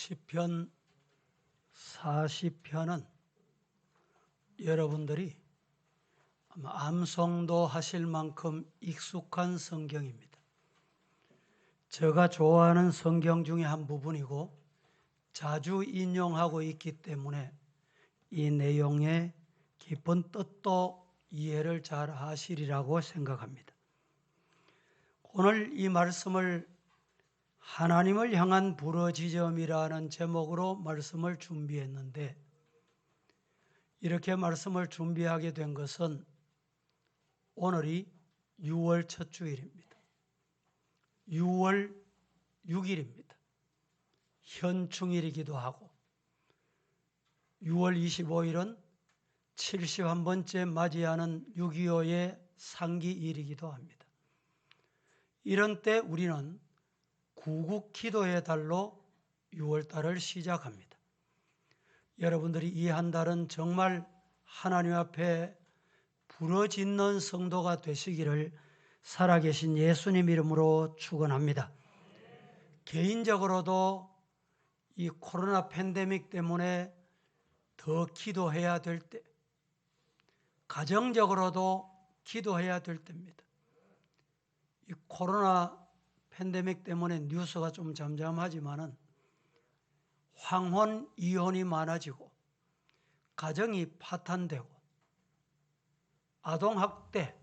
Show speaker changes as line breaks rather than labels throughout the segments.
시편 40편은 여러분들이 아마 암송도 하실 만큼 익숙한 성경입니다. 제가 좋아하는 성경 중에 한 부분이고 자주 인용하고 있기 때문에 이 내용의 깊은 뜻도 이해를 잘 하시리라고 생각합니다. 오늘 이 말씀을 하나님을 향한 부르짖음이라는 제목으로 말씀을 준비했는데, 이렇게 말씀을 준비하게 된 것은 오늘이 6월 첫 주일입니다. 6월 6일입니다. 현충일이기도 하고 6월 25일은 71번째 맞이하는 6.25의 상기일이기도 합니다. 이런 때 우리는 구국 기도의 달로 6월달을 시작합니다. 여러분들이 이 한 달은 정말 하나님 앞에 부르짖는 성도가 되시기를 살아계신 예수님 이름으로 축원합니다. 개인적으로도 이 코로나 팬데믹 때문에 더 기도해야 될 때, 가정적으로도 기도해야 될 때입니다. 이 코로나 팬데믹 때문에 뉴스가 좀 잠잠하지만은 황혼 이혼이 많아지고 가정이 파탄되고 아동학대,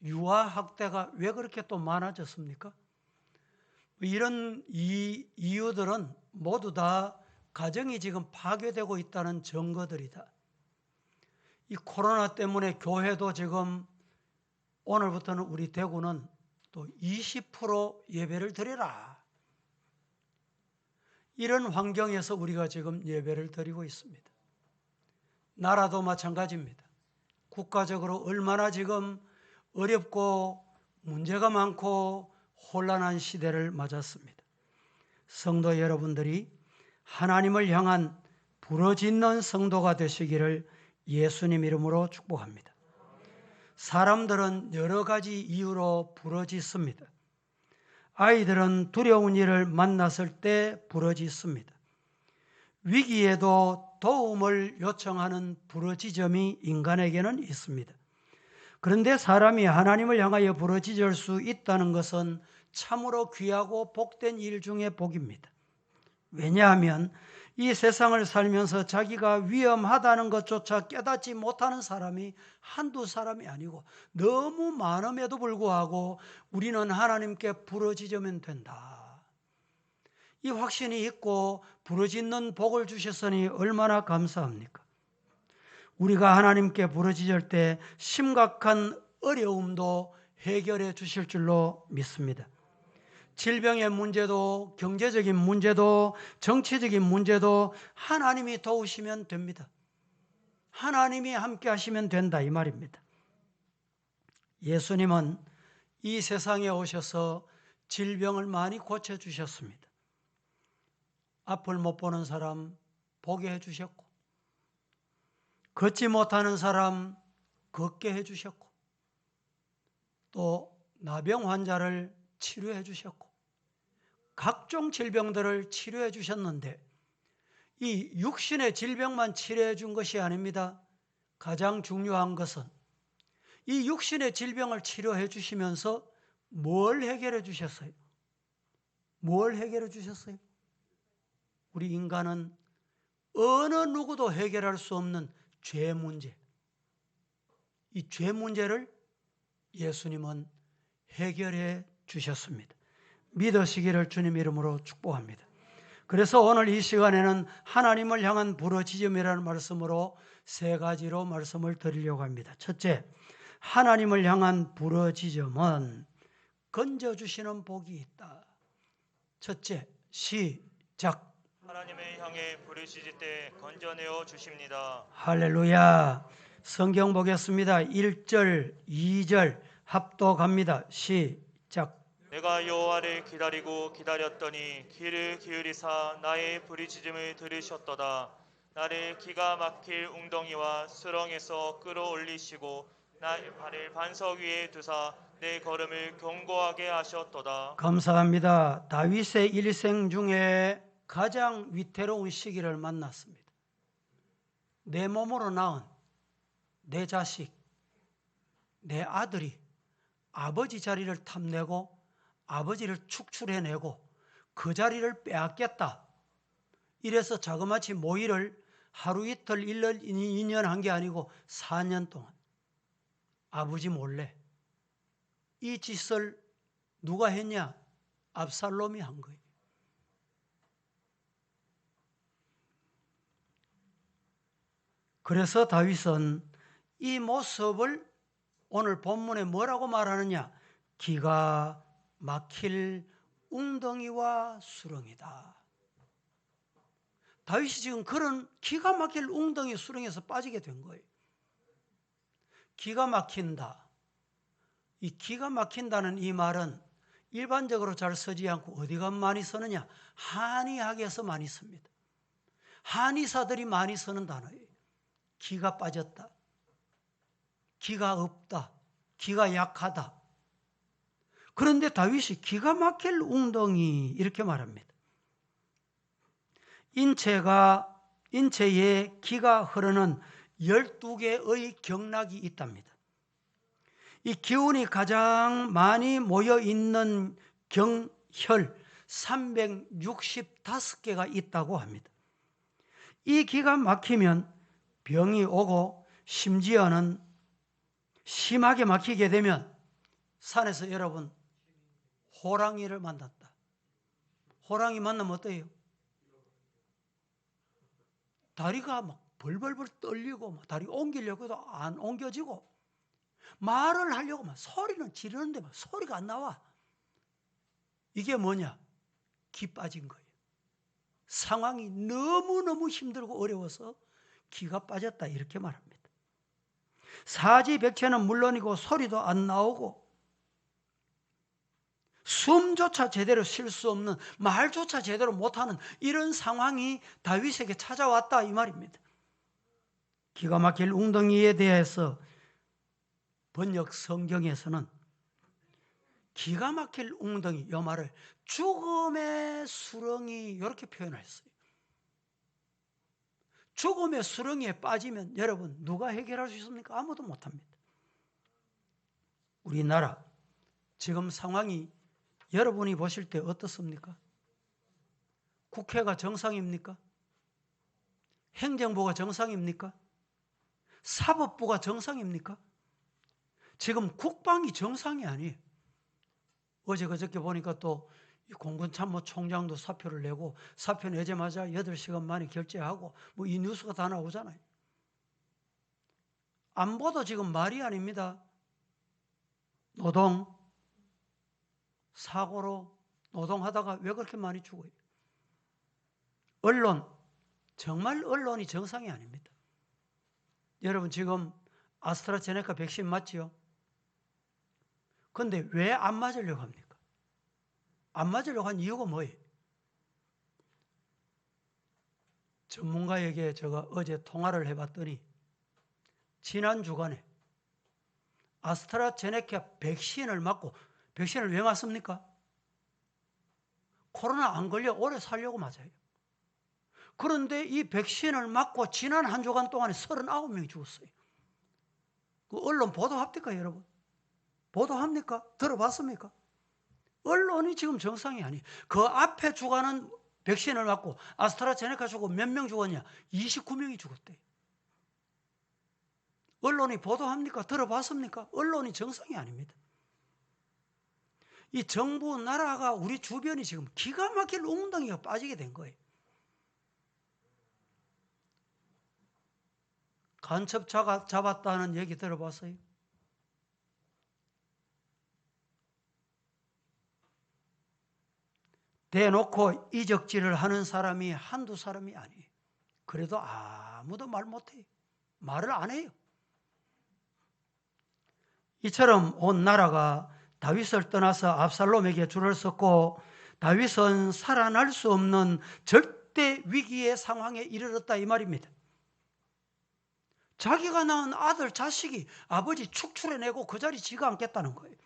유아학대가 왜 그렇게 또 많아졌습니까? 이런 이유들은 모두 다 가정이 지금 파괴되고 있다는 증거들이다. 이 코로나 때문에 교회도 지금 오늘부터는 우리 대구는 또 20% 예배를 드리라. 이런 환경에서 우리가 지금 예배를 드리고 있습니다. 나라도 마찬가지입니다. 국가적으로 얼마나 지금 어렵고 문제가 많고 혼란한 시대를 맞았습니다. 성도 여러분들이 하나님을 향한 부르짖는 성도가 되시기를 예수님 이름으로 축복합니다. 사람들은 여러 가지 이유로 부르짖습니다. 아이들은 두려운 일을 만났을 때 부르짖습니다. 위기에도 도움을 요청하는 부르짖음이 인간에게는 있습니다. 그런데 사람이 하나님을 향하여 부르짖을 수 있다는 것은 참으로 귀하고 복된 일 중에 복입니다. 왜냐하면 이 세상을 살면서 자기가 위험하다는 것조차 깨닫지 못하는 사람이 한두 사람이 아니고 너무 많음에도 불구하고 우리는 하나님께 부르짖으면 된다. 이 확신이 있고 부르짖는 복을 주셨으니 얼마나 감사합니까? 우리가 하나님께 부르짖을 때 심각한 어려움도 해결해 주실 줄로 믿습니다. 질병의 문제도 경제적인 문제도 정치적인 문제도 하나님이 도우시면 됩니다. 하나님이 함께 하시면 된다 이 말입니다. 예수님은 이 세상에 오셔서 질병을 많이 고쳐주셨습니다. 앞을 못 보는 사람 보게 해주셨고, 걷지 못하는 사람 걷게 해주셨고, 또 나병 환자를 치료해 주셨고 각종 질병들을 치료해 주셨는데 이 육신의 질병만 치료해 준 것이 아닙니다. 가장 중요한 것은 이 육신의 질병을 치료해 주시면서 뭘 해결해 주셨어요? 뭘 해결해 주셨어요? 우리 인간은 어느 누구도 해결할 수 없는 죄 문제, 이 죄 문제를 예수님은 해결해 주셨습니다. 믿으시기를 주님 이름으로 축복합니다. 그래서 오늘 이 시간에는 하나님을 향한 부르짖음이라는 말씀으로 세 가지로 말씀을 드리려고 합니다. 첫째, 하나님을 향한 부르짖음은 건져주시는 복이 있다. 첫째, 시작.
하나님을 향해 부르짖을 때 건져내어 주십니다.
할렐루야. 성경 보겠습니다. 1절, 2절 합독합니다. 시작.
내가 여호와를 기다리고 기다렸더니 귀를 기울이사 나의 부르짖음을 들으셨도다. 나를 기가 막힐 웅덩이와 수렁에서 끌어올리시고 나의 발을 반석 위에 두사 내 걸음을 견고하게 하셨도다.
감사합니다. 다윗의 일생 중에 가장 위태로운 시기를 만났습니다. 내 몸으로 낳은 내 자식, 내 아들이 아버지 자리를 탐내고 아버지를 축출해내고 그 자리를 빼앗겠다. 이래서 자그마치 모의를 하루 이틀 1년 2년 한 게 아니고 4년 동안 아버지 몰래 이 짓을 누가 했냐? 압살롬이 한 거예요. 그래서 다윗은 이 모습을 오늘 본문에 뭐라고 말하느냐? 기가 막힐 웅덩이와 수렁이다. 다윗이 지금 그런 기가 막힐 웅덩이 수렁에서 빠지게 된 거예요. 기가 막힌다. 이 기가 막힌다는 이 말은 일반적으로 잘 쓰지 않고 어디가 많이 쓰느냐? 한의학에서 많이 씁니다. 한의사들이 많이 쓰는 단어예요. 기가 빠졌다. 기가 없다. 기가 약하다. 그런데 다윗이 기가 막힐 웅덩이 이렇게 말합니다. 인체에 기가 흐르는 12개의 경락이 있답니다. 이 기운이 가장 많이 모여 있는 경혈 365개가 있다고 합니다. 이 기가 막히면 병이 오고 심지어는 심하게 막히게 되면 산에서 여러분 호랑이를 만났다. 호랑이 만나면 어때요? 다리가 막 벌벌벌 떨리고 막 다리 옮기려고 해도 안 옮겨지고 말을 하려고 막 소리는 지르는데 막 소리가 안 나와. 이게 뭐냐? 기 빠진 거예요. 상황이 너무너무 힘들고 어려워서 기가 빠졌다 이렇게 말합니다. 사지백체는 물론이고 소리도 안 나오고 숨조차 제대로 쉴 수 없는 말조차 제대로 못하는 이런 상황이 다윗에게 찾아왔다 이 말입니다. 기가 막힐 웅덩이에 대해서 번역 성경에서는 기가 막힐 웅덩이 이 말을 죽음의 수렁이 이렇게 표현했어요. 죽음의 수렁이에 빠지면 여러분 누가 해결할 수 있습니까? 아무도 못합니다. 우리나라 지금 상황이 여러분이 보실 때 어떻습니까? 국회가 정상입니까? 행정부가 정상입니까? 사법부가 정상입니까? 지금 국방이 정상이 아니에요. 어제 그저께 보니까 또 공군참모총장도 사표를 내고 사표 내자마자 8시간 만에 결재하고 뭐 이 뉴스가 다 나오잖아요. 안보도 지금 말이 아닙니다. 노동 사고로 노동하다가 왜 그렇게 많이 죽어요? 언론 정말 언론이 정상이 아닙니다. 여러분 지금 아스트라제네카 백신 맞지요? 그런데 왜 안 맞으려고 합니까? 안 맞으려고 한 이유가 뭐예요? 전문가에게 제가 어제 통화를 해봤더니 지난 주간에 아스트라제네카 백신을 맞고 백신을 왜 맞습니까? 코로나 안 걸려 오래 살려고 맞아요. 그런데 이 백신을 맞고 지난 한 주간 동안에 39명이 죽었어요. 그 언론 보도합니까 여러분? 보도합니까? 들어봤습니까? 언론이 지금 정상이 아니에요. 그 앞에 주간은 백신을 맞고 아스트라제네카 죽고 몇 명 죽었냐? 29명이 죽었대요. 언론이 보도합니까? 들어봤습니까? 언론이 정상이 아닙니다. 이 정부 나라가 우리 주변이 지금 기가 막힐 웅덩이가 빠지게 된 거예요. 간첩자가 잡았다는 얘기 들어봤어요? 대놓고 이적질을 하는 사람이 한두 사람이 아니에요. 그래도 아무도 말 못해요. 말을 안 해요. 이처럼 온 나라가 다윗을 떠나서 압살롬에게 줄을 섰고 다윗은 살아날 수 없는 절대 위기의 상황에 이르렀다 이 말입니다. 자기가 낳은 아들 자식이 아버지 축출해내고 그 자리 지가 않겠다는 거예요.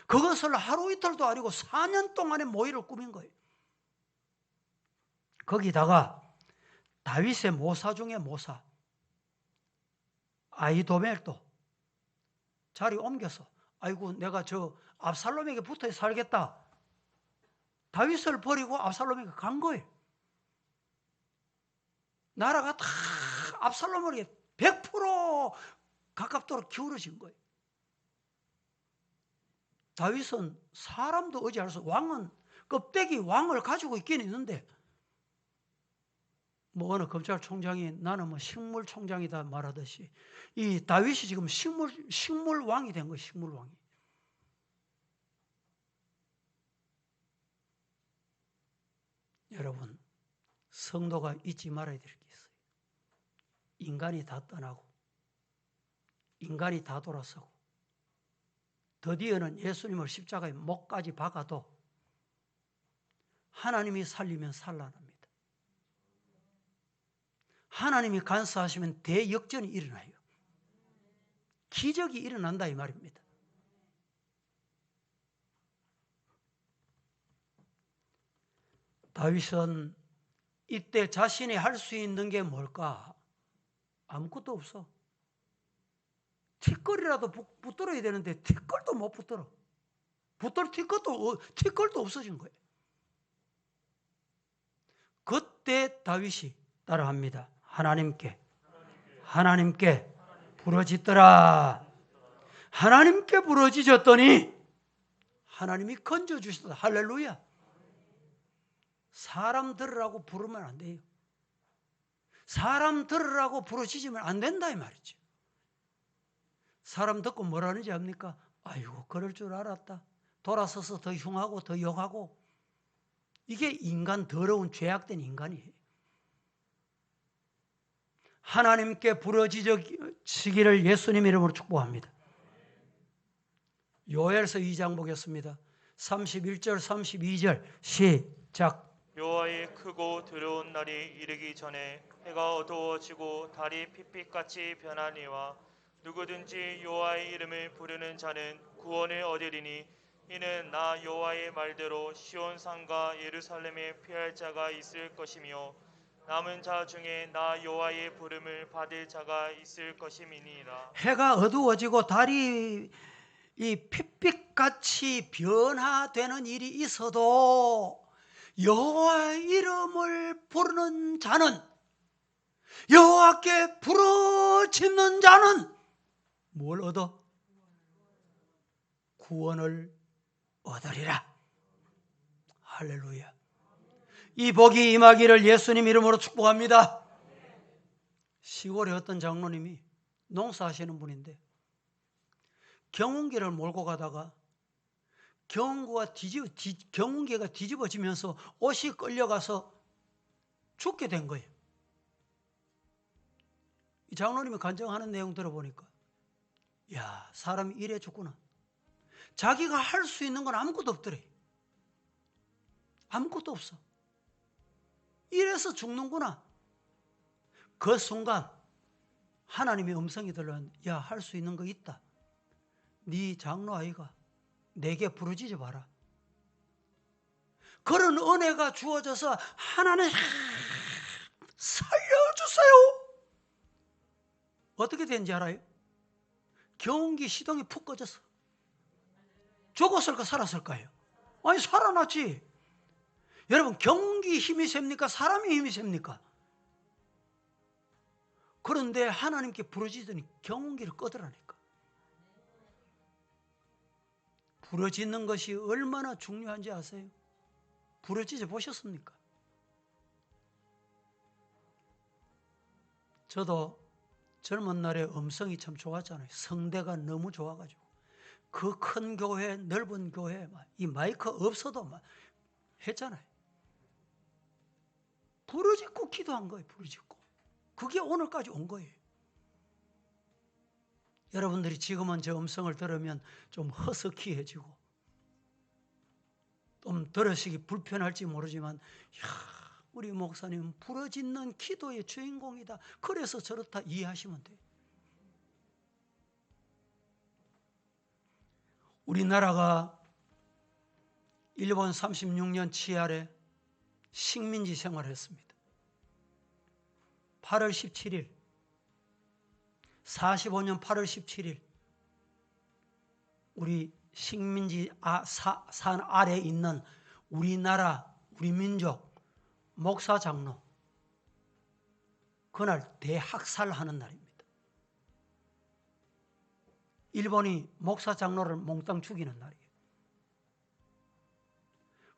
그것을 하루 이틀도 아니고 4년 동안의 모의를 꾸민 거예요. 거기다가 다윗의 모사 중에 모사 아히도멜도 자리 옮겨서 아이고 내가 저 압살롬에게 붙어 살겠다. 다윗을 버리고 압살롬에게 간 거예요. 나라가 다 압살롬에게 100% 가깝도록 기울어진 거예요. 다윗은 사람도 의지할 수, 왕은 껍데기 왕을 가지고 있긴 있는데 뭐 어느 검찰총장이 나는 뭐 식물총장이다 말하듯이 이 다윗이 지금 식물왕이 된 거예요. 식물왕이. 여러분, 성도가 잊지 말아야 될 게 있어요. 인간이 다 떠나고 인간이 다 돌아서고 드디어는 예수님을 십자가에 목까지 박아도 하나님이 살리면 살아납니다. 하나님이 간사하시면 대역전이 일어나요. 기적이 일어난다 이 말입니다. 다윗은 이때 자신이 할 수 있는 게 뭘까? 아무것도 없어. 티끌이라도 붙들어야 되는데 티끌도 못 붙들어. 붙들 티끌도 없어진 거예요. 그때 다윗이 따라합니다. 하나님께 부러지더라. 하나님께 부러지셨더니 하나님이 건져주셨다. 할렐루야. 사람 들으라고 부르면 안 돼요. 사람 들으라고 부르짖으면 안 된다 이 말이죠. 사람 듣고 뭐라는지 압니까? 아이고 그럴 줄 알았다. 돌아서서 더 흉하고 더 욕하고. 이게 인간 더러운 죄악된 인간이에요. 하나님께 부러지시기를 예수님 이름으로 축복합니다. 요엘서 2장 보겠습니다. 31절 32절 시작.
여호와의 크고 두려운 날이 이르기 전에 해가 어두워지고 달이 핏빛같이 변하니와 누구든지 여호와의 이름을 부르는 자는 구원을 얻으리니 이는 나 여호와의 말대로 시온산과 예루살렘에 피할 자가 있을 것이며 남은 자 중에 나 여호와의 부름을 받을 자가 있을 것임이니라.
해가 어두워지고 달이 이 핏빛같이 변화되는 일이 있어도 여호와의 이름을 부르는 자는, 여호와께 부르짖는 자는 뭘 얻어? 구원을 얻으리라. 할렐루야. 이 복이 임하기를 예수님 이름으로 축복합니다. 시골에 어떤 장로님이 농사하시는 분인데 경운기를 몰고 가다가 경운기가 뒤집어지면서 옷이 끌려가서 죽게 된 거예요. 이 장로님이 간증하는 내용 들어보니까 야, 사람이 이래 죽구나. 자기가 할 수 있는 건 아무것도 없더래. 아무것도 없어. 이래서 죽는구나. 그 순간 하나님의 음성이 들려왔는데 야, 할 수 있는 거 있다. 네 장로 아이가 내게 부르짖어 봐라. 그런 은혜가 주어져서 하나님 살려주세요. 어떻게 된지 알아요? 경운기 시동이 푹 꺼졌어. 죽었을까 살았을까요? 아니 살아났지. 여러분 경운기 힘이 셉니까? 사람의 힘이 셉니까? 그런데 하나님께 부르짖더니 경운기를 끄더라니까. 부르짖는 것이 얼마나 중요한지 아세요? 부르짖어 보셨습니까? 저도 젊은 날에 음성이 참 좋았잖아요. 성대가 너무 좋아가지고 그 큰 교회, 넓은 교회 이 마이크 없어도 막 했잖아요. 부르짖고 기도한 거예요. 부르짖고. 그게 오늘까지 온 거예요. 여러분들이 지금은 제 음성을 들으면 좀 허스키해지고 좀 들으시기 불편할지 모르지만 야, 우리 목사님은 부르짖는 기도의 주인공이다. 그래서 저렇다 이해하시면 돼요. 우리나라가 일본 36년 치하래 식민지 생활을 했습니다. 8월 17일, 45년 8월 17일 우리 식민지 산 아래에 있는 우리나라, 우리 민족 목사 장로 그날 대학살하는 날입니다. 일본이 목사 장로를 몽땅 죽이는 날이에요.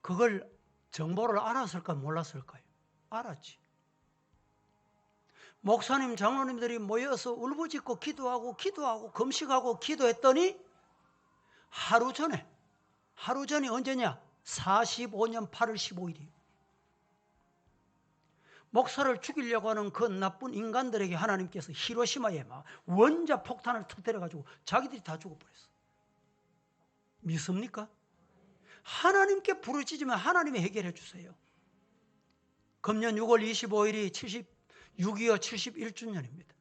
그걸 정보를 알았을까 몰랐을까요? 알았지. 목사님, 장로님들이 모여서 울부짖고 기도하고 금식하고 기도했더니 하루 전이 언제냐? 45년 8월 15일이에요. 목사를 죽이려고 하는 그 나쁜 인간들에게 하나님께서 히로시마에 막 원자 폭탄을 터뜨려가지고 자기들이 다 죽어버렸어. 믿습니까? 하나님께 부르짖으면 하나님이 해결해 주세요. 금년 6월 25일이 6.25 71주년입니다.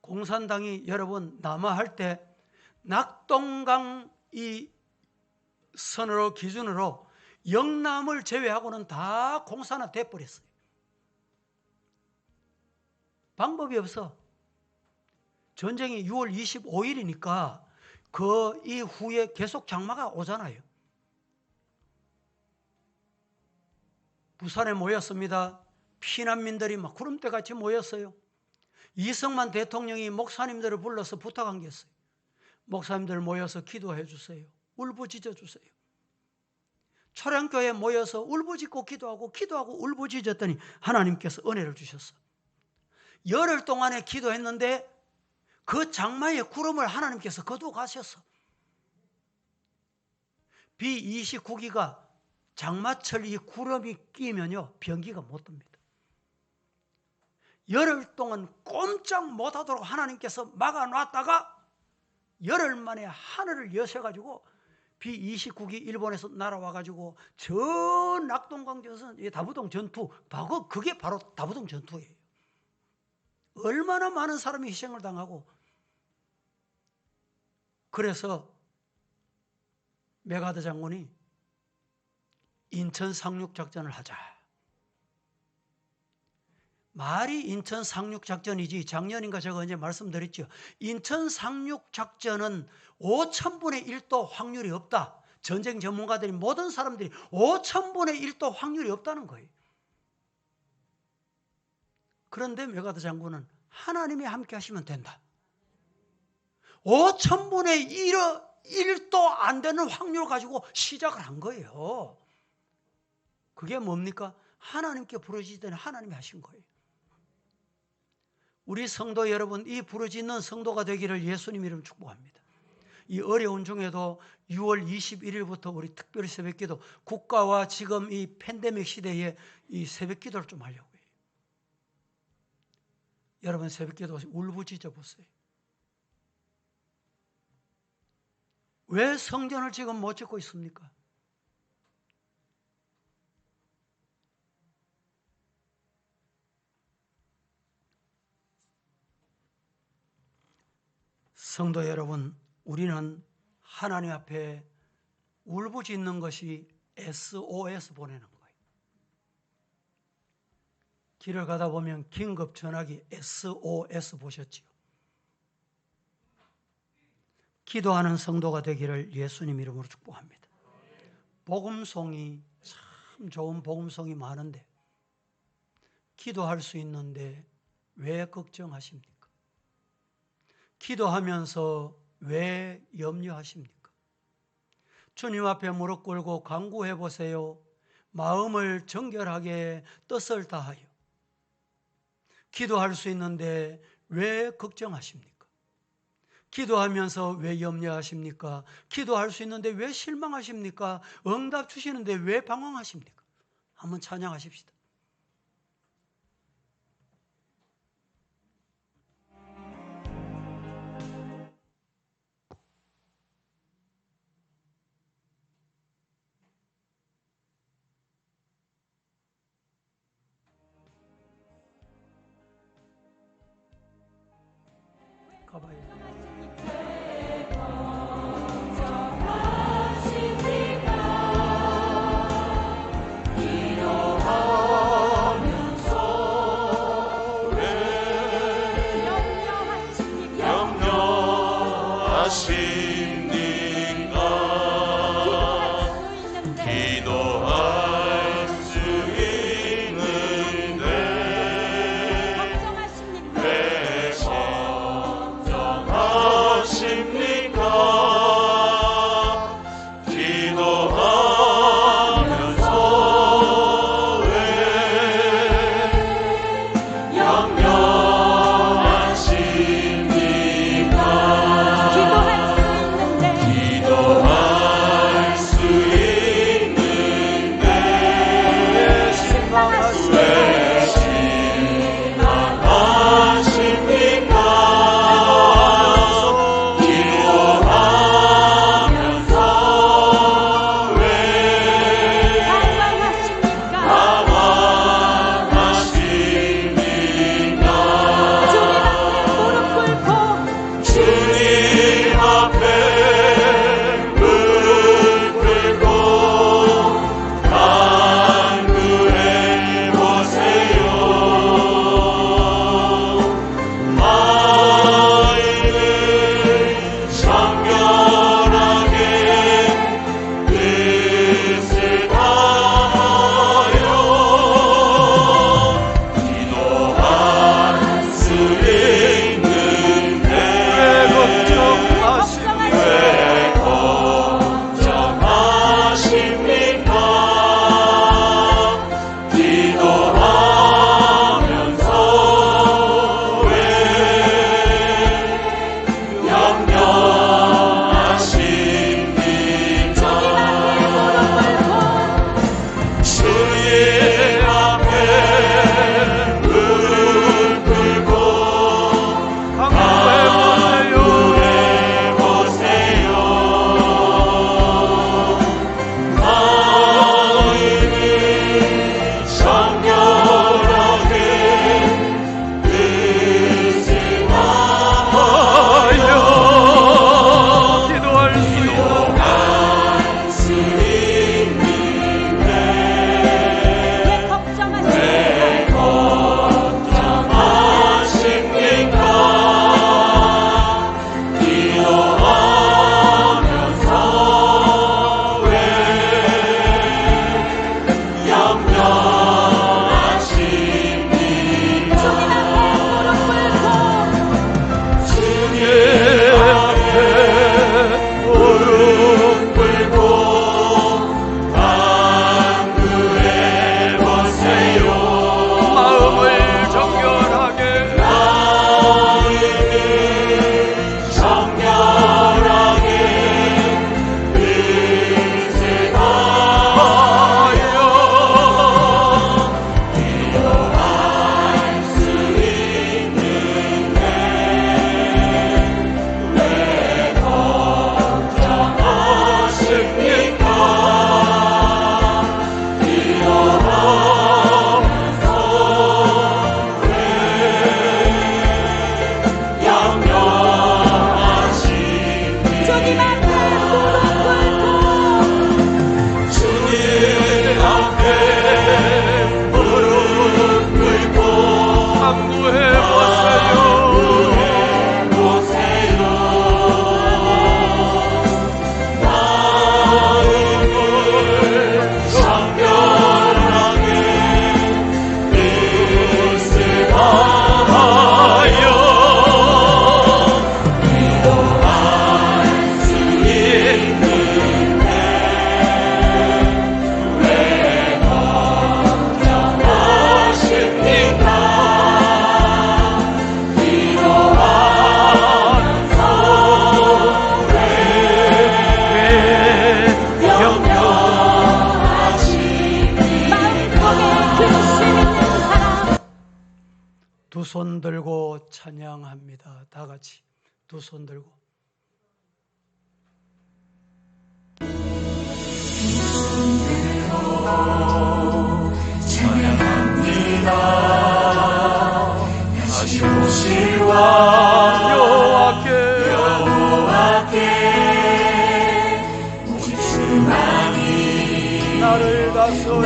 공산당이 여러분 남하할 때 낙동강 이 선으로 기준으로 영남을 제외하고는 다 공산화 돼버렸어요. 방법이 없어. 전쟁이 6월 25일이니까 그 이후에 계속 장마가 오잖아요. 부산에 모였습니다. 피난민들이 막 구름대같이 모였어요. 이승만 대통령이 목사님들을 불러서 부탁한 게 있어요. 목사님들 모여서 기도해 주세요. 울부짖어 주세요. 초량교회에 모여서 울부짖고 기도하고 울부짖었더니 하나님께서 은혜를 주셨어. 열흘 동안에 기도했는데 그 장마의 구름을 하나님께서 거두어 가셨어. B29기가 장마철 이 구름이 끼면요 변기가 못 듭니다. 열흘 동안 꼼짝 못하도록 하나님께서 막아놨다가 열흘 만에 하늘을 여셔가지고 B29기 일본에서 날아와가지고 저 낙동강에서 다부동 전투, 그게 바로 다부동 전투예요. 얼마나 많은 사람이 희생을 당하고, 그래서 메가더 장군이 인천 상륙작전을 하자. 말이 인천 상륙작전이지 작년인가 제가 언제 말씀드렸죠. 인천 상륙작전은 5000분의 1도 확률이 없다. 전쟁 전문가들이 모든 사람들이 5000분의 1도 확률이 없다는 거예요. 그런데 메가더 장군은 하나님이 함께 하시면 된다. 5000분의 1도 안 되는 확률 가지고 시작을 한 거예요. 그게 뭡니까? 하나님께 부르짖더니 하나님이 하신 거예요. 우리 성도 여러분, 이 부르짖는 성도가 되기를 예수님 이름 축복합니다. 이 어려운 중에도 6월 21일부터 우리 특별히 새벽기도, 국가와 지금 이 팬데믹 시대에 이 새벽기도를 좀 하려고 해요. 여러분 새벽기도 울부짖어 보세요. 왜 성전을 지금 못 짓고 있습니까? 성도 여러분, 우리는 하나님 앞에 울부짖는 것이 SOS 보내는 거예요. 길을 가다 보면 긴급 전화기 SOS 보셨지요? 기도하는 성도가 되기를 예수님 이름으로 축복합니다. 복음송이 참 좋은 복음송이 많은데 기도할 수 있는데 왜 걱정하십니까? 기도하면서 왜 염려하십니까? 주님 앞에 무릎 꿇고 간구해 보세요. 마음을 정결하게 뜻을 다하여 기도할 수 있는데 왜 걱정하십니까? 기도하면서 왜 염려하십니까? 기도할 수 있는데 왜 실망하십니까? 응답 주시는데 왜 방황하십니까? 한번 찬양하십시다. 가봐요. 두 손 들고 찬양합니다. 다 같이 두 손 들고.
찬양합니다. 다시 오실 왕 여호와께 오직 주만이
나를
다스리네.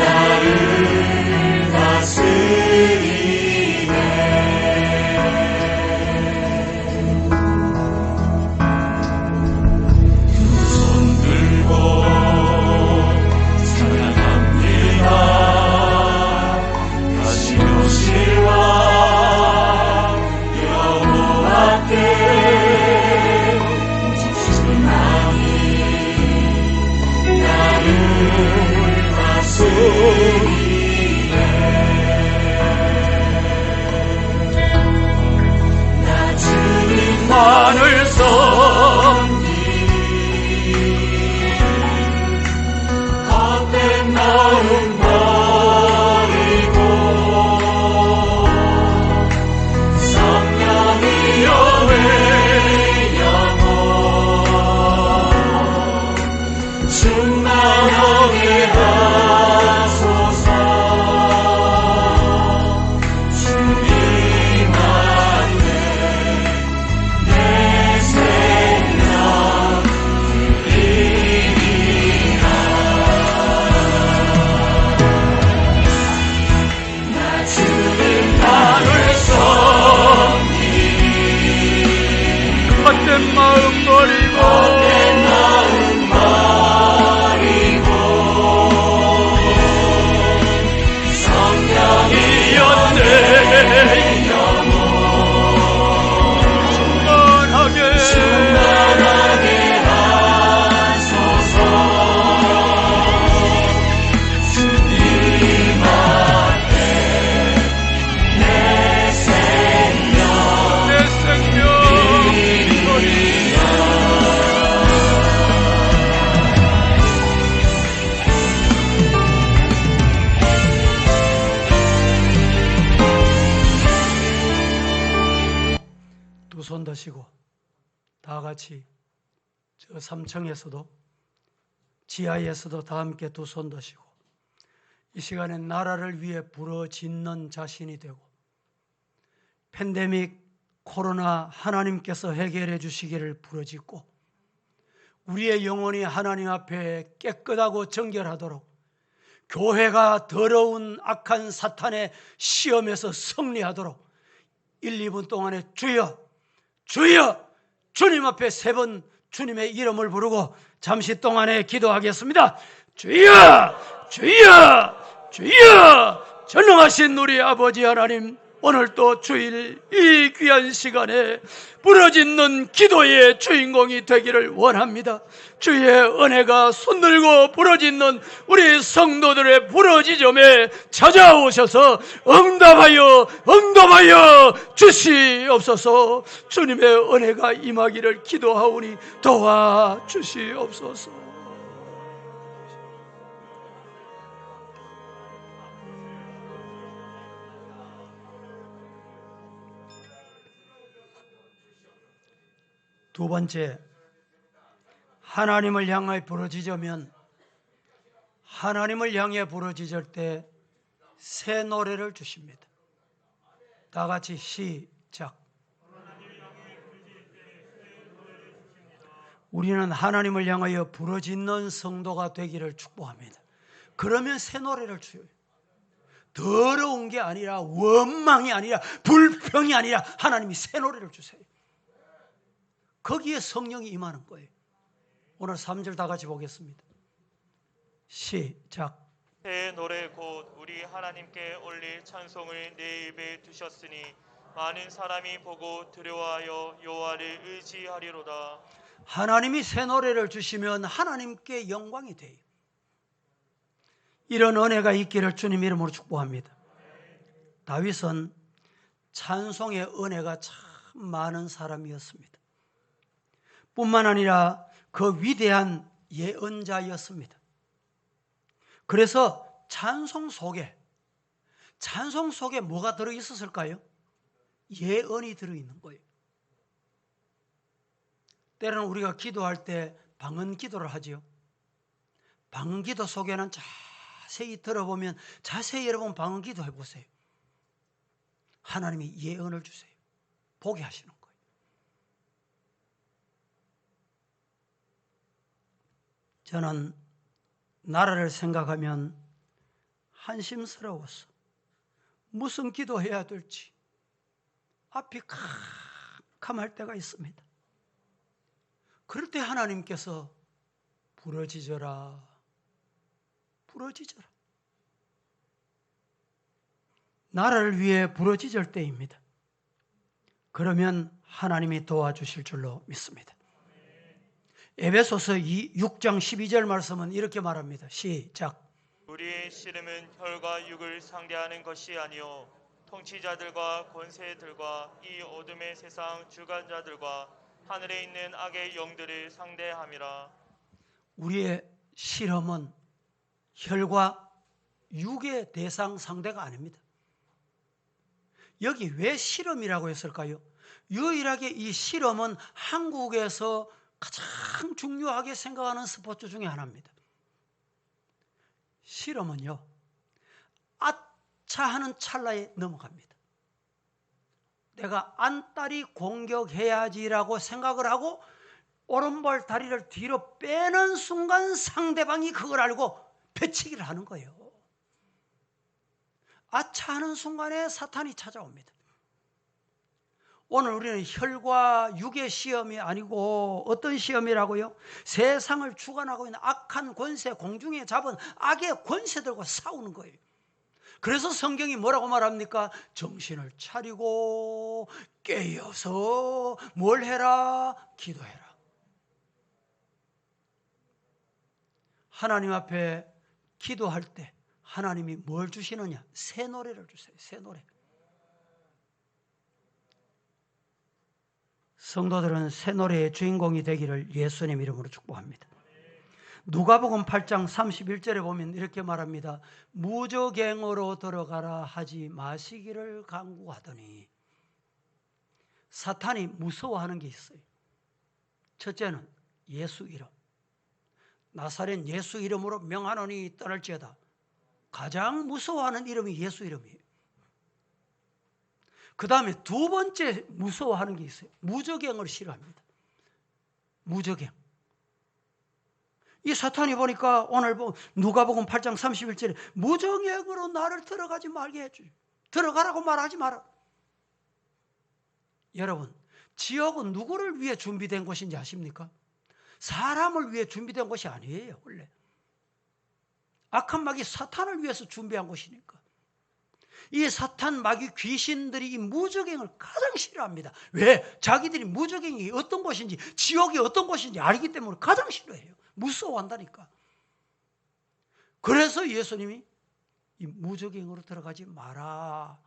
두 손 들고 찬양합니다. 다시 오실 왕 여호와께 오직 주만이 나를 다스리네. 나 주님만을 섬기 헛된 마음 버리고 성령이여 내 영혼 충만하게 하소서. 주님 안에 내 생명 드리리라. 나 주님만을 섬기
헛된 마음 버리고
성령이여 내 영혼 충만하게 하소서. 주님 앞에 내 생명 드리리라.
두 손 드시고 다 같이 저 3층에서도 지하에서도 다 함께 두 손 드시고 이 시간에 나라를 위해 부르짖는 자신이 되고 팬데믹 코로나 하나님께서 해결해 주시기를 부르짖고 우리의 영혼이 하나님 앞에 깨끗하고 정결하도록 교회가 더러운 악한 사탄의 시험에서 승리하도록 1, 2분 동안에 주여 주여 주님 앞에 3번 주님의 이름을 부르고 잠시 동안에 기도하겠습니다. 주여 주여 주여 전능하신 우리 아버지 하나님, 오늘 또 주일 이 귀한 시간에 부르짖는 기도의 주인공이 되기를 원합니다. 주의 은혜가 손들고 부르짖는 우리 성도들의 부르짖음에 찾아오셔서 응답하여 주시옵소서. 주님의 은혜가 임하기를 기도하오니 도와주시옵소서. 두 번째, 하나님을 향해 부르짖으면 하나님을 향해 부르짖을 때 새 노래를 주십니다. 다 같이 시작. 우리는 하나님을 향하여 부르짖는 성도가 되기를 축복합니다. 그러면 새 노래를 줘요. 더러운 게 아니라, 원망이 아니라, 불평이 아니라 하나님이 새 노래를 주세요. 거기에 성령이 임하는 거예요. 오늘 3절 다 같이 보겠습니다. 시작.
새 노래 곧 우리 하나님께 올릴 찬송을 내 입에 두셨으니 많은 사람이 보고 두려워하여 여호와를 의지하리로다.
하나님이 새 노래를 주시면 하나님께 영광이 돼요. 이런 은혜가 있기를 주님 이름으로 축복합니다. 다윗은 찬송의 은혜가 참 많은 사람이었습니다. 뿐만 아니라 그 위대한 예언자였습니다. 그래서 찬송 속에 뭐가 들어있었을까요? 예언이 들어있는 거예요. 때로는 우리가 기도할 때 방언 기도를 하지요. 방언 기도 속에는 자세히 들어보면, 자세히 여러분 방언 기도 해보세요. 하나님이 예언을 주세요. 보게 하시는 거예요. 저는 나라를 생각하면 한심스러워서 무슨 기도해야 될지 앞이 캄캄할 때가 있습니다. 그럴 때 하나님께서 부러지져라, 부러지져라. 나라를 위해 부러지질 때입니다. 그러면 하나님이 도와주실 줄로 믿습니다. 에베소서 6장 12절 말씀은 이렇게 말합니다. 시작.
우리의 씨름은 혈과 육을 상대하는 것이 아니요 통치자들과 권세들과 이 어둠의 세상 주관자들과 하늘에 있는 악의 영들을 상대함이라.
우리의 실험은 혈과 육의 대상 상대가 아닙니다. 여기 왜 실험이라고 했을까요? 유일하게 이 실험은 한국에서 가장 중요하게 생각하는 스포츠 중에 하나입니다. 실험은요, 아차 하는 찰나에 넘어갑니다. 내가 안달이 공격해야지라고 생각을 하고 오른발 다리를 뒤로 빼는 순간 상대방이 그걸 알고 배치기를 하는 거예요. 아차하는 순간에 사탄이 찾아옵니다. 오늘 우리는 혈과 육의 시험이 아니고 어떤 시험이라고요? 세상을 주관하고 있는 악한 권세, 공중에 잡은 악의 권세들과 싸우는 거예요. 그래서 성경이 뭐라고 말합니까? 정신을 차리고 깨어서 뭘 해라? 기도해라. 하나님 앞에 기도할 때 하나님이 뭘 주시느냐? 새 노래를 주세요. 새 노래. 성도들은 새 노래의 주인공이 되기를 예수님 이름으로 축복합니다. 누가복음 8장 31절에 보면 이렇게 말합니다. 무저갱으로 들어가라 하지 마시기를 간구하더니. 사탄이 무서워하는 게 있어요. 첫째는 예수 이름. 나사렛 예수 이름으로 명하노니 떠날지어다. 가장 무서워하는 이름이 예수 이름이에요. 그 다음에 두 번째 무서워하는 게 있어요. 무저갱을 싫어합니다. 무저갱. 이 사탄이 보니까 오늘 누가복음 8장 31절에 무저갱으로 나를 들어가지 말게 해주죠. 들어가라고 말하지 마라. 여러분, 지옥은 누구를 위해 준비된 곳인지 아십니까? 사람을 위해 준비된 곳이 아니에요. 원래 악한 마귀 사탄을 위해서 준비한 곳이니까. 이 사탄 마귀 귀신들이 이 무저갱을 가장 싫어합니다. 왜? 자기들이 무저갱이 어떤 곳인지, 지옥이 어떤 곳인지 알기 때문에 가장 싫어해요. 무서워한다니까. 그래서 예수님이 이 무저갱으로 들어가지 마라,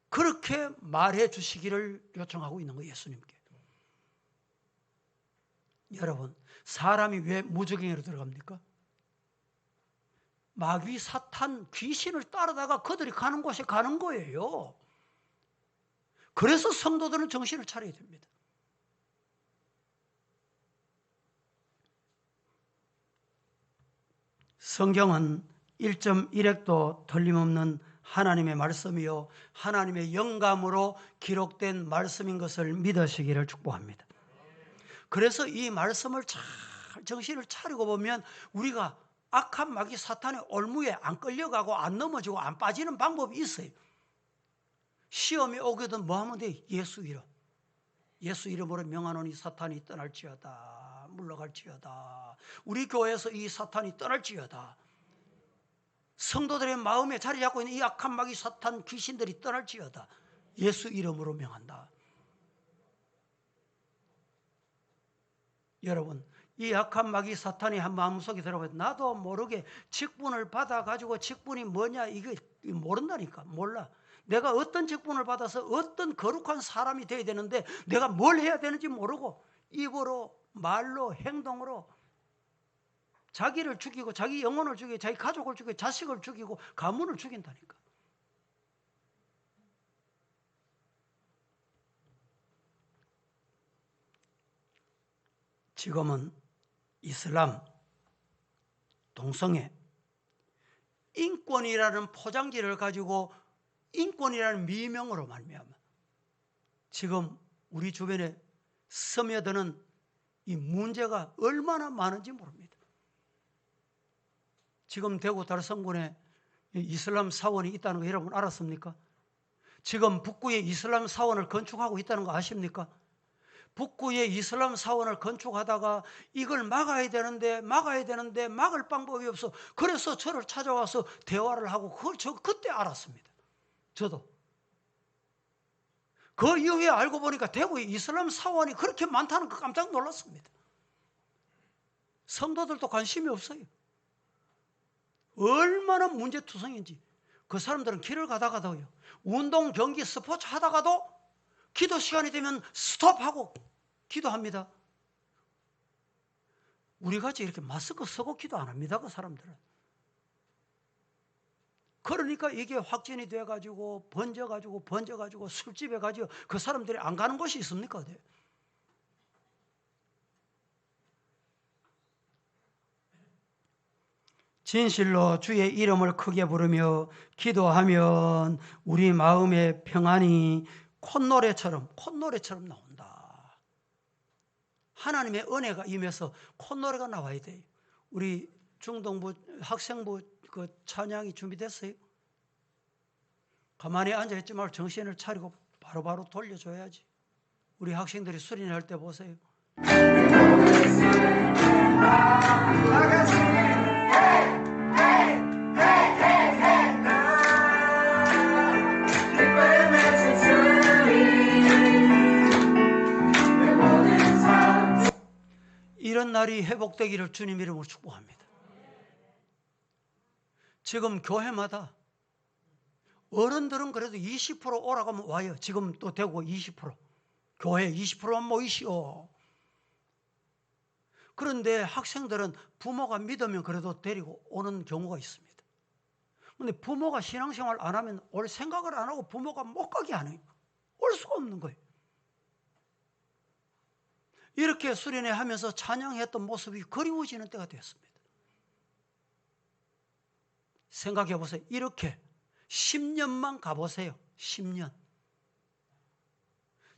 그렇게 말해 주시기를 요청하고 있는 거예요. 예수님께. 여러분, 사람이 왜 무저갱으로 들어갑니까? 마귀, 사탄, 귀신을 따르다가 그들이 가는 곳에 가는 거예요. 그래서 성도들은 정신을 차려야 됩니다. 성경은 1.1획도 틀림없는 하나님의 말씀이요 하나님의 영감으로 기록된 말씀인 것을 믿으시기를 축복합니다. 그래서 이 말씀을 잘 정신을 차리고 보면 우리가 악한 마귀 사탄의 올무에 안 끌려가고 안 넘어지고 안 빠지는 방법이 있어요. 시험이 오거든 뭐 하면 돼? 예수 이름. 예수 이름으로 명하노니 사탄이 떠날지어다. 물러갈지어다. 우리 교회에서 이 사탄이 떠날지어다. 성도들의 마음에 자리 잡고 있는 이 악한 마귀 사탄 귀신들이 떠날지어다. 예수 이름으로 명한다. 여러분, 이 악한 마귀 사탄이 한 마음속에 들어가면 나도 모르게 직분을 받아가지고 직분이 뭐냐 이거 모른다니까. 몰라. 내가 어떤 직분을 받아서 어떤 거룩한 사람이 돼야 되는데 내가 뭘 해야 되는지 모르고 입으로 말로 행동으로 자기를 죽이고 자기 영혼을 죽이고 자기 가족을 죽이고 자식을 죽이고 가문을 죽인다니까. 지금은 이슬람, 동성애, 인권이라는 포장지를 가지고 인권이라는 미명으로 말미암아 지금 우리 주변에 스며드는 이 문제가 얼마나 많은지 모릅니다. 지금 대구 달성군에 이슬람 사원이 있다는 거 여러분 알았습니까? 지금 북구에 이슬람 사원을 건축하고 있다는 거 아십니까? 북구에 이슬람 사원을 건축하다가 이걸 막아야 되는데 막을 방법이 없어. 그래서 저를 찾아와서 대화를 하고 그걸 저 그때 알았습니다. 저도. 그 이후에 알고 보니까 대구에 이슬람 사원이 그렇게 많다는 거 깜짝 놀랐습니다. 성도들도 관심이 없어요. 얼마나 문제투성인지. 그 사람들은 길을 가다가도요, 운동, 경기, 스포츠 하다가도 기도 시간이 되면 스톱하고 기도합니다. 우리같이 이렇게 마스크 쓰고 기도 안 합니다. 그 사람들은. 그러니까 이게 확진이 돼가지고 번져가지고 술집에 가지고 그 사람들이 안 가는 곳이 있습니까? 어디? 진실로 주의 이름을 크게 부르며 기도하면 우리 마음의 평안이 콧노래처럼 나온다. 하나님의 은혜가 임해서 콧노래가 나와야 돼요. 우리 중동부 학생부 그 찬양이 준비됐어요? 가만히 앉아있지 말고 정신을 차리고 바로바로 돌려줘야지. 우리 학생들이 수련할 때 보세요. 이런 날이 회복되기를 주님 이름으로 축복합니다. 지금 교회마다 어른들은 그래도 20% 오라고 하면 와요. 지금 또 되고 20%. 교회 20%만 모이시오. 그런데 학생들은 부모가 믿으면 그래도 데리고 오는 경우가 있습니다. 그런데 부모가 신앙생활 안 하면 올 생각을 안 하고 부모가 못 가게 하는, 올 수가 없는 거예요. 이렇게 수련회 하면서 찬양했던 모습이 그리워지는 때가 되었습니다. 생각해 보세요. 이렇게 10년만 가보세요. 10년.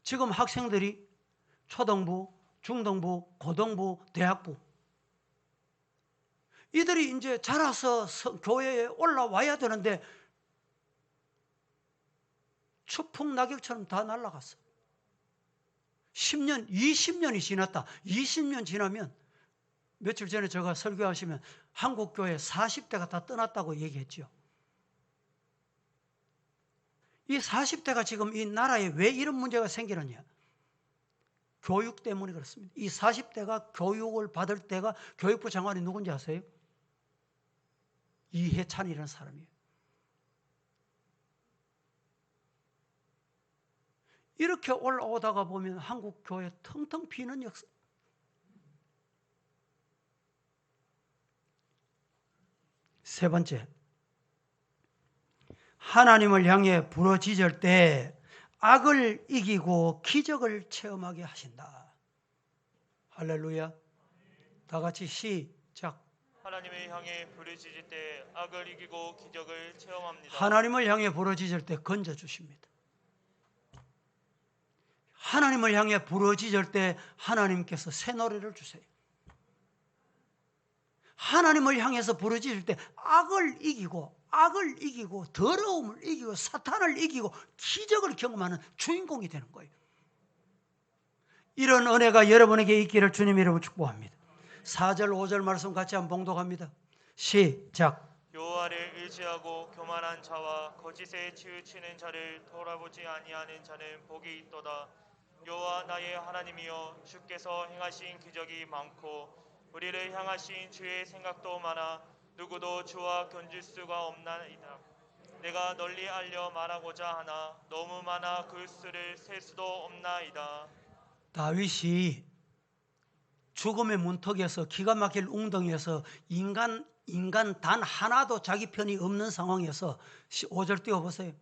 지금 학생들이 초등부, 중등부, 고등부, 대학부 이들이 이제 자라서 교회에 올라와야 되는데 추풍 낙엽처럼 다 날아갔어. 10년, 20년이 지났다. 20년 지나면 며칠 전에 제가 설교하시면 한국교회 40대가 다 떠났다고 얘기했죠. 이 40대가 지금 이 나라에 왜 이런 문제가 생기느냐? 교육 때문에 그렇습니다. 이 40대가 교육을 받을 때가 교육부 장관이 누군지 아세요? 이해찬이라는 사람이에요. 이렇게 올라오다가 보면 한국 교회 텅텅 비는 역사. 세 번째, 하나님을 향해 부르짖을 때 악을 이기고 기적을 체험하게 하신다. 할렐루야. 다 같이 시작.
하나님을 향해 부르짖을 때 악을 이기고 기적을 체험합니다.
하나님을 향해 부르짖을 때 건져주십니다. 하나님을 향해 부르짖을 때 하나님께서 새 노래를 주세요. 하나님을 향해서 부르짖을 때 악을 이기고 더러움을 이기고 사탄을 이기고 기적을 경험하는 주인공이 되는 거예요. 이런 은혜가 여러분에게 있기를 주님 이름으로 축복합니다. 4절 5절 말씀 같이 한번 봉독합니다. 시작.
여호와를 의지하고 교만한 자와 거짓에 치우치는 자를 돌아보지 아니하는 자는 복이 있도다. 여호와 나의 하나님이여, 주께서 행하신 기적이 많고 우리를 향하신 주의 생각도 많아 누구도 주와 견줄 수가 없나이다. 내가 널리 알려 말하고자 하나 너무 많아 그 수를 셀 수도 없나이다.
다윗이 죽음의 문턱에서 기가 막힐 웅덩이에서 인간 단 하나도 자기 편이 없는 상황에서 5절 띄워보세요.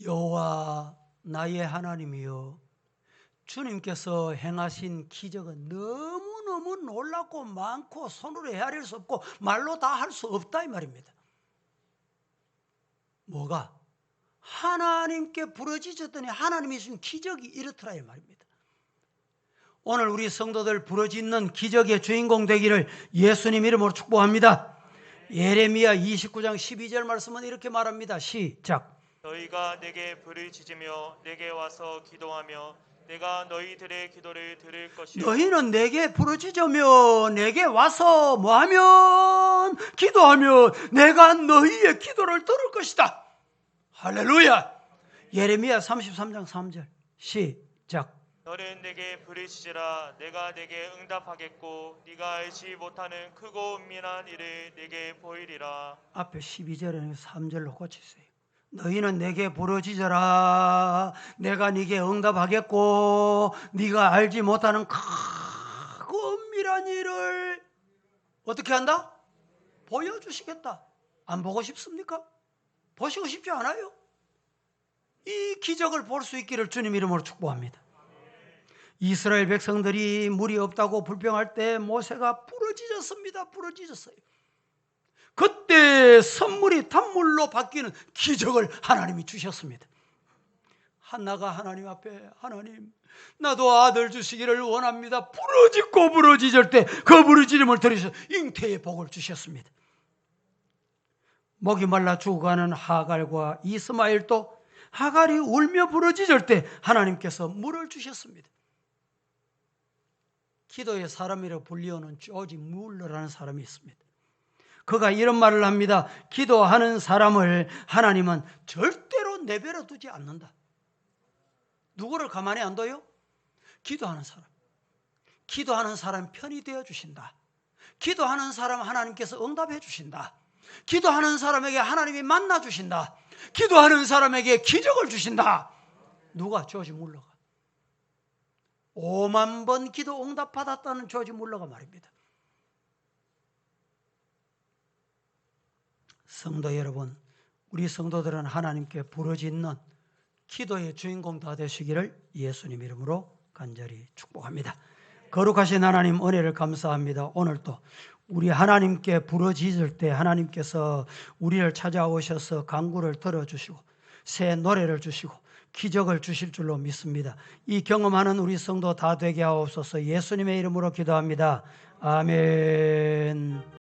여호와 나의 하나님이여, 주님께서 행하신 기적은 너무너무 놀랍고 많고 손으로 헤아릴 수 없고 말로 다 할 수 없다 이 말입니다. 뭐가? 하나님께 부르짖었더니 하나님이 주신 기적이 이렇더라 이 말입니다. 오늘 우리 성도들 부르짖는 기적의 주인공 되기를 예수님 이름으로 축복합니다. 예레미야 29장 12절 말씀은 이렇게 말합니다. 시작.
너희가 내게 부르짖으며 내게 와서 기도하며 내가 너희들의 기도를 들을 것이요
너희는 내게 부르짖으며 내게 와서 뭐하면 기도하며 내가 너희의 기도를 들을 것이다. 할렐루야. 예레미야 33장 3절 시작.
너는 내게 부르짖으라 내가 내게 응답하겠고 네가 알지 못하는 크고 은밀한 일을 내게 보이리라.
앞에 12절에는 3절로 고치세요. 너희는 내게 부르짖어라 내가 네게 응답하겠고 네가 알지 못하는 크고 은밀한 일을 어떻게 한다? 보여주시겠다. 안 보고 싶습니까? 보시고 싶지 않아요? 이 기적을 볼 수 있기를 주님 이름으로 축복합니다. 이스라엘 백성들이 물이 없다고 불평할 때 모세가 부르짖었습니다. 부르짖었어요. 그때 선물이 단물로 바뀌는 기적을 하나님이 주셨습니다. 한나가 하나님 앞에 하나님 나도 아들 주시기를 원합니다. 부르짖고 부르짖을 때 그 부르짖음을 들으셔서 잉태의 복을 주셨습니다. 목이 말라 죽어가는 하갈과 이스마엘도 하갈이 울며 부르짖을 때 하나님께서 물을 주셨습니다. 기도의 사람이라고 불리우는 조지 물러라는 사람이 있습니다. 그가 이런 말을 합니다. 기도하는 사람을 하나님은 절대로 내버려 두지 않는다. 누구를 가만히 안 둬요? 기도하는 사람. 기도하는 사람 편이 되어 주신다. 기도하는 사람 하나님께서 응답해 주신다. 기도하는 사람에게 하나님이 만나 주신다. 기도하는 사람에게 기적을 주신다. 누가? 조지 물러가. 5만 번 기도 응답받았다는 조지 물러가 말입니다. 성도 여러분, 우리 성도들은 하나님께 부르짖는 기도의 주인공 다 되시기를 예수님 이름으로 간절히 축복합니다. 거룩하신 하나님 은혜를 감사합니다. 오늘도 우리 하나님께 부르짖을 때 하나님께서 우리를 찾아오셔서 간구를 들어주시고 새 노래를 주시고 기적을 주실 줄로 믿습니다. 이 경험하는 우리 성도 다 되게 하옵소서. 예수님의 이름으로 기도합니다. 아멘.